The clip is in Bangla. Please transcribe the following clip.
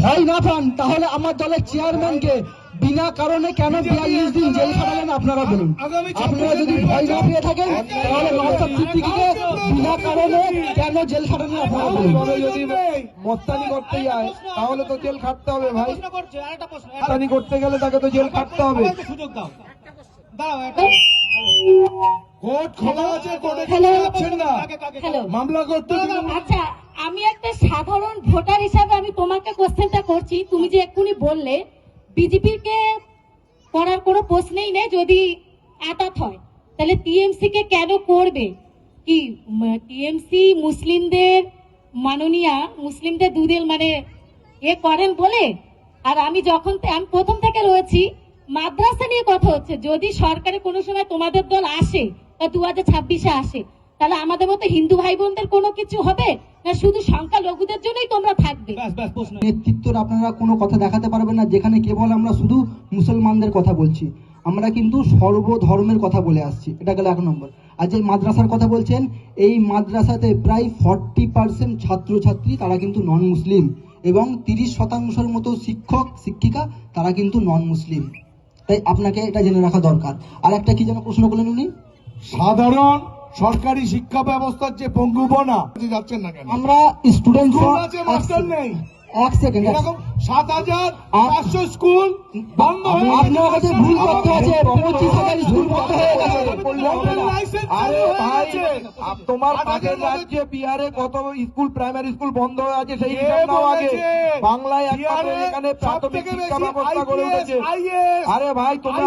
ভয় না পান তাহলে আমার দলের চেয়ারম্যানকে বিনা কারণে কেন 42 দিন জেল খাটালেন আপনারা বলুন। আপনারা যদি ভয় না পেয়ে থাকেন তাহলে নওশাদ সিদ্দিকীকে বিনা কারণে কেন জেল খাটালেন আপনারা বলুন। যদি মস্তানি করতে যায় তাহলে তো জেল খাটতে হবে ভাই। মস্তানি করতে গেলে তাকে তো জেল খাটতে হবে। কোর্ট খোলা আছে, কোর্টে যাচ্ছেন না, মামলা করতে। আচ্ছা, আমি একটা সাধারণ ভোটার হিসাবে আমি তোমাকে কোশ্চেনটা করছি। তুমি যে এক্ষুনি বললে বিজেপির কে করার কোনো প্রশ্নই নেই যদি আটাত হয়, তাহলে টিএমসি কে কেন করবে? কি টিএমসি মুসলিমদের মাননীয়া মুসলিমদের দুদিন মানে এ করেন বলে? আর আমি আমি প্রথম থেকে রয়েছি, মাদ্রাসা নিয়ে কথা হচ্ছে। যদি সরকারে কোনো সময় তোমাদের দল আসে বা 2026-এ আসে, তাহলে আমাদের মতো হিন্দু ভাই বোনদের কোনো কিছু হবে না? শুধু সংখ্যালঘুদের জন্যই তোমরা থাকবে? নেতৃত্বের আপনারা কোনো কথা দেখাতে পারবেন না যেখানে কেবল আমরা শুধু মুসলমানদের কথা বলছি। আমরা কিন্তু সর্বধর্মের কথা বলে আসছি, এটা গেল 1 নম্বর। আর যে মাদ্রাসার কথা বলছেন, এই মাদ্রাসাতে প্রায় 40% ছাত্রছাত্রী তারা কিন্তু নন মুসলিম এবং 30% মতো শিক্ষক শিক্ষিকা তারা কিন্তু নন মুসলিম। তাই আপনাকে এটা জেনে রাখা দরকার। আর একটা কি যেন প্রশ্ন করলেন উনি? সাধারণ সরকারি শিক্ষা ব্যবস্থার যে পঙ্গুপনা যাচ্ছেন না কেন? আমরা স্টুডেন্ট মাস্টার নেই। 1 সেকেন্ড, এরকম 7,500 স্কুল বন্ধ হয়ে গেছে। আপনার কাছে ভুল করতে আছে, 25,000 স্কুল বন্ধ হয়ে গেছে। আরে ভাই, তোমার পাশের রাজ্যে বিহারে কত স্কুল প্রাইমারি স্কুল বন্ধ হয়ে আছে সেই হিসাব নাও আগে। বাংলায় একমাত্র এখানে প্রাথমিক শিক্ষা ব্যবস্থা গড়ে উঠেছে। আরে ভাই তোমরা